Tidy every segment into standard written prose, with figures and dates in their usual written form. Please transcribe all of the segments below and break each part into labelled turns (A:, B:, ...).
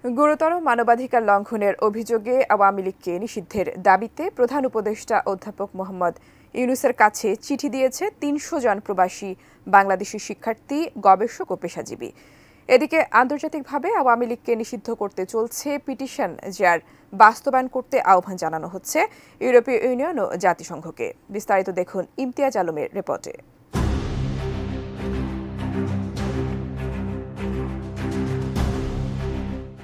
A: গুরুতর মানবাধিকার লঙ্ঘনের অভিযোগে আওয়ামী লীগকে নিষিদ্ধের দাবিতে প্রধান উপদেষ্টা অধ্যাপক মোহাম্মদ ইউনূসের কাছে চিঠি দিয়েছে ৩০০ জন প্রবাসী বাংলাদেশি শিক্ষার্থী, গবেষক ও পেশাজীবী। এদিকে আন্তর্জাতিকভাবে আওয়ামী লীগকে নিষিদ্ধ করতে চলছে পিটিশন, যার বাস্তবায়ন করতে আহ্বান জানানো হচ্ছে ইউরোপীয় ইউনিয়ন ও জাতিসংঘকে। বিস্তারিত দেখুন ইমতিয়াজ আলমের রিপোর্টে।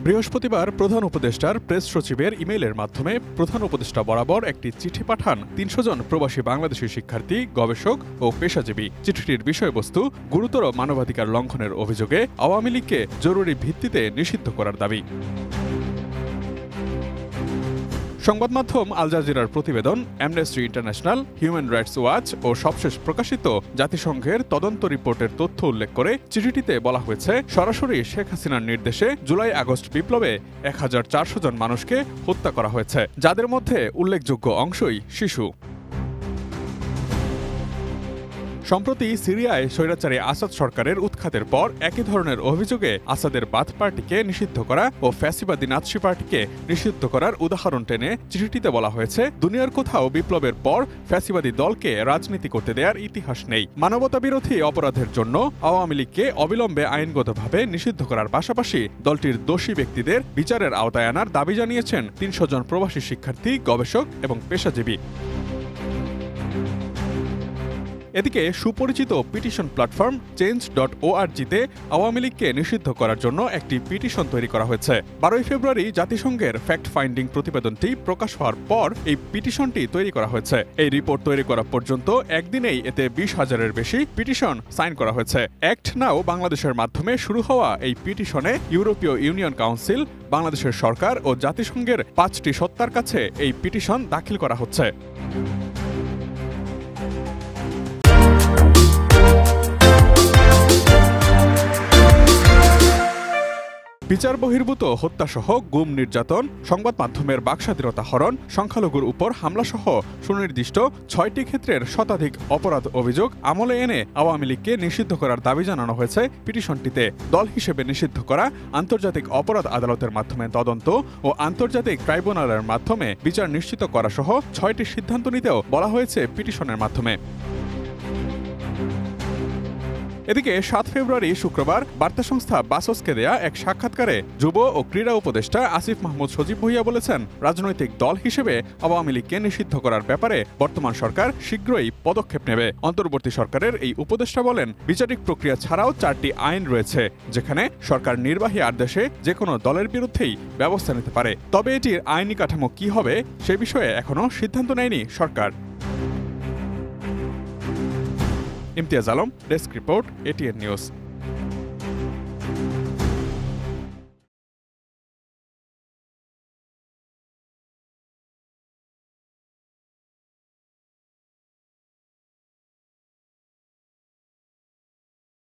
B: বৃহস্পতিবার প্রধান উপদেষ্টার প্রেস সচিবের ইমেইলের মাধ্যমে প্রধান উপদেষ্টা বরাবর একটি চিঠি পাঠান ৩০০ জন প্রবাসী বাংলাদেশি শিক্ষার্থী, গবেষক ও পেশাজীবী। চিঠিটির বিষয়বস্তু গুরুতর মানবাধিকার লঙ্ঘনের অভিযোগে আওয়ামী লীগকে জরুরি ভিত্তিতে নিষিদ্ধ করার দাবি। সংবাদ মাধ্যম আল জাজিরার প্রতিবেদন, Amnesty International, Human Rights Watch ও সবশেষ প্রকাশিত জাতিসংঘের তদন্ত রিপোর্টের তথ্য উল্লেখ করে চিঠিটিতে বলা হয়েছে, সরাসরি শেখ হাসিনার নির্দেশে জুলাই-আগস্ট বিপ্লবে ১,৪০০ জন মানুষকে হত্যা করা হয়েছে, যাদের মধ্যে উল্লেখযোগ্য অংশই শিশু। সম্প্রতি সিরিয়ায় স্বৈরাচারী আসাদ সরকারের উৎখাতের পর একই ধরনের অভিযোগে আসাদের বাথ পার্টিকে নিষিদ্ধ করা ও ফ্যাসিবাদী নাৎসি পার্টিকে নিষিদ্ধ করার উদাহরণ টেনে চিঠিটিতে বলা হয়েছে, দুনিয়ার কোথাও বিপ্লবের পর ফ্যাসিবাদী দলকে রাজনীতি করতে দেওয়ার ইতিহাস নেই। মানবতাবিরোধী অপরাধের জন্য আওয়ামী লীগকে অবিলম্বে আইনগতভাবে নিষিদ্ধ করার পাশাপাশি দলটির দোষী ব্যক্তিদের বিচারের আওতায় আনার দাবি জানিয়েছেন ৩০০ জন প্রবাসী শিক্ষার্থী, গবেষক এবং পেশাজীবী। এদিকে সুপরিচিত পিটিশন প্ল্যাটফর্ম change.org-তে আওয়ামী লীগকে নিষিদ্ধ করার জন্য একটি পিটিশন তৈরি করা হয়েছে। ১২ ফেব্রুয়ারি জাতিসংঘের ফ্যাক্ট ফাইন্ডিং প্রতিবেদনটি প্রকাশ হওয়ার পর এই পিটিশনটি তৈরি করা হয়েছে। এই রিপোর্ট তৈরি করা পর্যন্ত একদিনেই এতে ২০,০০০-এর বেশি পিটিশন সাইন করা হয়েছে। অ্যাক্ট নাও বাংলাদেশের মাধ্যমে শুরু হওয়া এই পিটিশনে ইউরোপীয় ইউনিয়ন কাউন্সিল, বাংলাদেশের সরকার ও জাতিসংঘের ৫টি সত্তার কাছে এই পিটিশন দাখিল করা হচ্ছে। বিচার বহির্ভূত হত্যাসহ গুম, নির্যাতন, সংবাদ মাধ্যমের বাকস্বাধীনতা হরণ, সংখ্যালঘুর উপর হামলাসহ সুনির্দিষ্ট ৬টি ক্ষেত্রের শতাধিক অপরাধ অভিযোগ আমলে এনে আওয়ামী লীগকে নিষিদ্ধ করার দাবি জানানো হয়েছে পিটিশনটিতে। দল হিসেবে নিষিদ্ধ করা, আন্তর্জাতিক অপরাধ আদালতের মাধ্যমে তদন্ত ও আন্তর্জাতিক ট্রাইব্যুনালের মাধ্যমে বিচার নিশ্চিত করা সহ ৬টি সিদ্ধান্ত নিতেও বলা হয়েছে পিটিশনের মাধ্যমে। এদিকে ৭ ফেব্রুয়ারি শুক্রবার বার্তা সংস্থা বাসসকে দেয়া এক সাক্ষাৎকারে যুব ও ক্রীড়া উপদেষ্টা আসিফ মাহমুদ সজীব ভুঁইয়া বলেছেন, রাজনৈতিক দল হিসেবে আওয়ামী লীগকে নিষিদ্ধ করার ব্যাপারে বর্তমান সরকার শীঘ্রই পদক্ষেপ নেবে। অন্তর্বর্তী সরকারের এই উপদেষ্টা বলেন, বিচারিক প্রক্রিয়া ছাড়াও 4টি আইন রয়েছে, যেখানে সরকার নির্বাহী আদেশে যে কোনো দলের বিরুদ্ধেই ব্যবস্থা নিতে পারে। তবে এটির আইনি কাঠামো কি হবে সে বিষয়ে এখনও সিদ্ধান্ত নেয়নি সরকার। Imtiaz Alam, desk report, ATN news.